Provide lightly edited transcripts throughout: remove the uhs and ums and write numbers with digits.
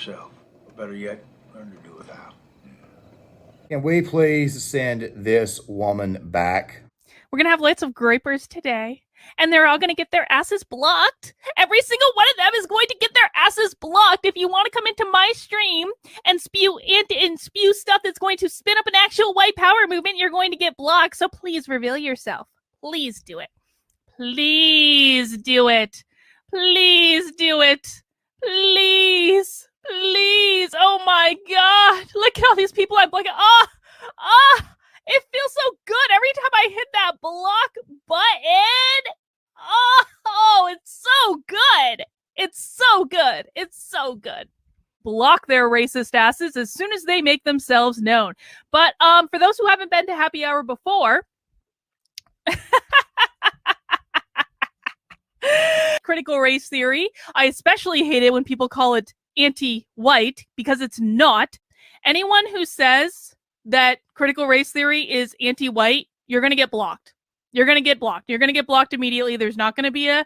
yourself. Or better yet, learn to do without. Can we please send this woman back? We're going to have lots of gripers today, and they're all going to get their asses blocked. Every single one of them is going to get their asses blocked. If you want to come into my stream and spew stuff that's going to spin up an actual white power movement, you're going to get blocked. So please reveal yourself. Please do it. Please do it. Please do it. Please. Please. Oh my God. Look at all these people I'm blocking. It feels so good every time I hit that block button. Oh, it's so good. It's so good. It's so good. Block their racist asses as soon as they make themselves known. But for those who haven't been to happy hour before, critical race theory. I especially hate it when people call it anti-white because it's not. Anyone who says that critical race theory is anti-white, you're going to get blocked. You're going to get blocked. You're going to get blocked immediately. There's not going to be a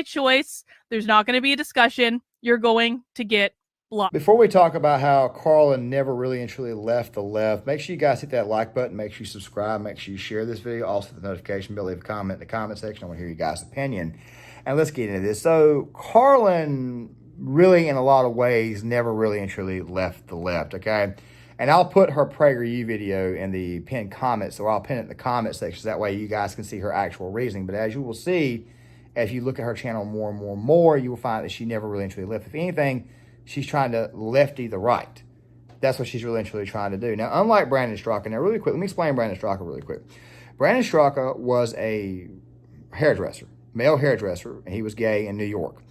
choice. There's not going to be a discussion. You're going to get blocked. Before we talk about how Karlyn never really and truly left the left, make sure you guys hit that like button. Make sure you subscribe. Make sure you share this video. Also, the notification bell. Leave a comment in the comment section. I want to hear you guys' opinion. And let's get into this. So, Karlyn really, in a lot of ways, never really and truly left the left, okay? And I'll put her PragerU video in the pinned comments, or I'll pin it in the comment section, so that way you guys can see her actual reasoning. But as you will see, if you look at her channel more and more and more, you will find that she never really and truly left. If anything, she's trying to lefty the right. That's what she's really and truly trying to do. Now, unlike Brandon Straka, now really quick, let me explain Brandon Straka really quick. Brandon Straka was a hairdresser, male hairdresser, and he was gay in New York.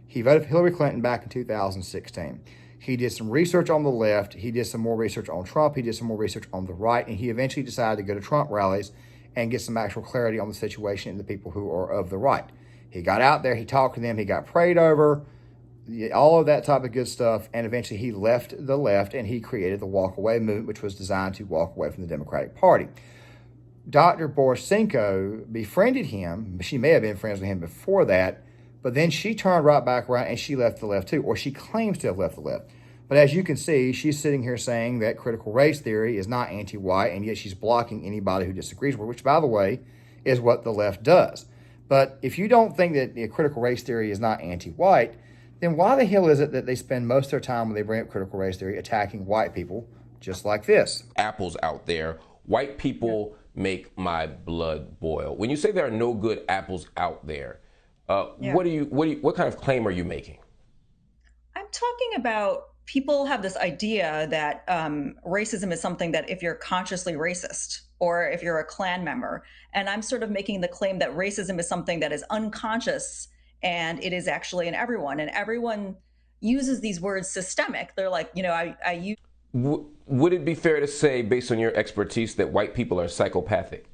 He voted for Hillary Clinton back in 2016. He did some research on the left. He did some more research on Trump. He did some more research on the right. And he eventually decided to go to Trump rallies and get some actual clarity on the situation and the people who are of the right. He got out there. He talked to them. He got prayed over, all of that type of good stuff. And eventually he left the left and he created the walk away movement, which was designed to walk away from the Democratic Party. Dr. Borysenko befriended him. She may have been friends with him before that. But then she turned right back around and she left the left too, or she claims to have left the left. But as you can see, she's sitting here saying that critical race theory is not anti-white, and yet she's blocking anybody who disagrees with her, which, by the way, is what the left does. But if you don't think that the critical race theory is not anti-white, then why the hell is it that they spend most of their time when they bring up critical race theory attacking white people just like this? Apples out there. White people make my blood boil. When you say there are no good apples out there, what kind of claim are you making? I'm talking about people have this idea that racism is something that if you're consciously racist or if you're a Klan member, and I'm sort of making the claim that racism is something that is unconscious and it is actually in everyone, and everyone uses these words systemic. They're like, I use. Would it be fair to say, based on your expertise, that white people are psychopathic?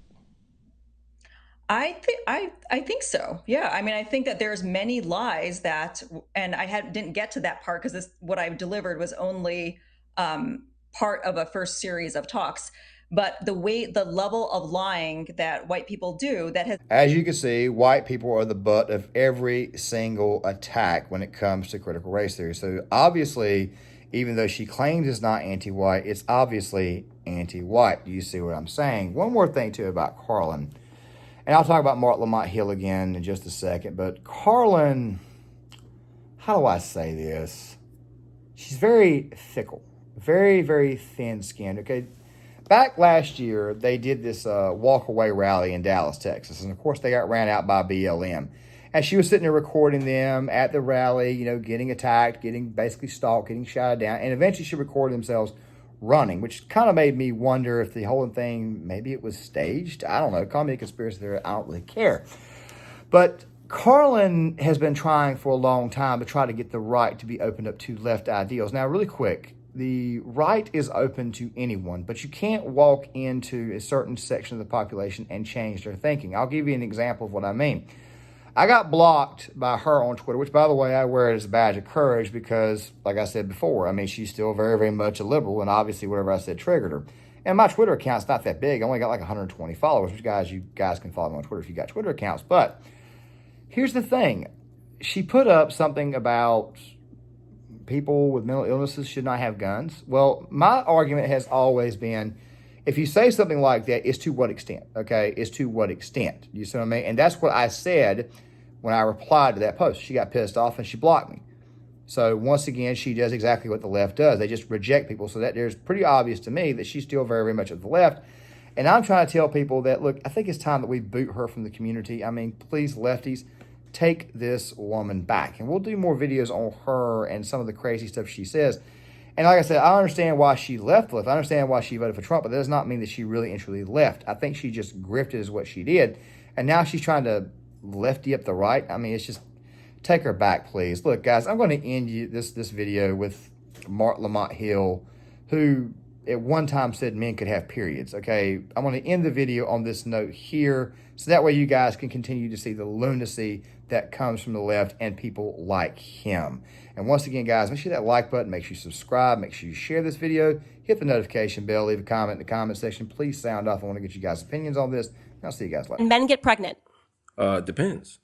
I think so. Yeah. I mean, I think that there's many lies that, and didn't get to that part because what I delivered was only part of a first series of talks. But the level of lying that white people do that has. As you can see, white people are the butt of every single attack when it comes to critical race theory. So obviously, even though she claims it's not anti-white, it's obviously anti-white. Do you see what I'm saying? One more thing too about Karlyn. And I'll talk about Marc Lamont Hill again in just a second. But Karlyn, how do I say this? She's very fickle, very, very thin-skinned, okay? Back last year, they did this walk-away rally in Dallas, Texas. And, of course, they got ran out by BLM. And she was sitting there recording them at the rally, getting attacked, getting basically stalked, getting shot down. And eventually she recorded themselves running, which kind of made me wonder if the whole thing, maybe it was staged. I don't know. Call me a conspiracy theorist. I don't really care. But Karlyn has been trying for a long time to try to get the right to be opened up to left ideals. Now, really quick, the right is open to anyone, but you can't walk into a certain section of the population and change their thinking. I'll give you an example of what I mean. I got blocked by her on Twitter, which, by the way, I wear it as a badge of courage because, like I said before, I mean, she's still very, very much a liberal, and obviously whatever I said triggered her. And my Twitter account's not that big. I only got like 120 followers, which you guys can follow me on Twitter if you got Twitter accounts. But here's the thing. She put up something about people with mental illnesses should not have guns. Well, my argument has always been, if you say something like that, it's to what extent, okay? It's to what extent, you see what I mean? And that's what I said when I replied to that post. She got pissed off and she blocked me. So once again, she does exactly what the left does. They just reject people. So that there's pretty obvious to me that she's still very, very much of the left. And I'm trying to tell people that, look, I think it's time that we boot her from the community. I mean, please, lefties, take this woman back. And we'll do more videos on her and some of the crazy stuff she says. And like I said, I understand why she left. I understand why she voted for Trump, but that does not mean that she really and truly left. I think she just grifted is what she did. And now she's trying to lefty up the right. I mean, it's just, take her back, please. Look, guys, I'm going to end this video with Marc Lamont Hill, who at one time said men could have periods, okay? I'm going to end the video on this note here, so that way you guys can continue to see the lunacy that comes from the left and people like him. And once again, guys, make sure that like button, make sure you subscribe, make sure you share this video, hit the notification bell, leave a comment in the comment section. Please sound off. I want to get you guys' opinions on this. I'll see you guys later. And men get pregnant. Depends.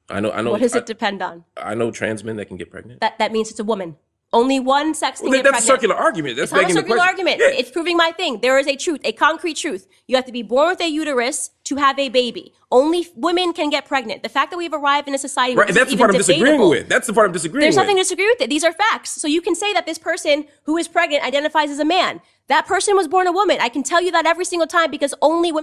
I know. What does it depend on? I know trans men that can get pregnant. That means it's a woman. Only one sex can get that's pregnant. a circular argument. That's it's not a making circular the question. argument. Yeah. It's proving my thing. There is a truth, a concrete truth. You have to be born with a uterus to have a baby. Only women can get pregnant. The fact that we've arrived in a society where Right, that's the part I'm disagreeing with. That's the part I'm disagreeing with. There's nothing to disagree with it. These are facts. So you can say that this person who is pregnant identifies as a man. That person was born a woman. I can tell you that every single time because only women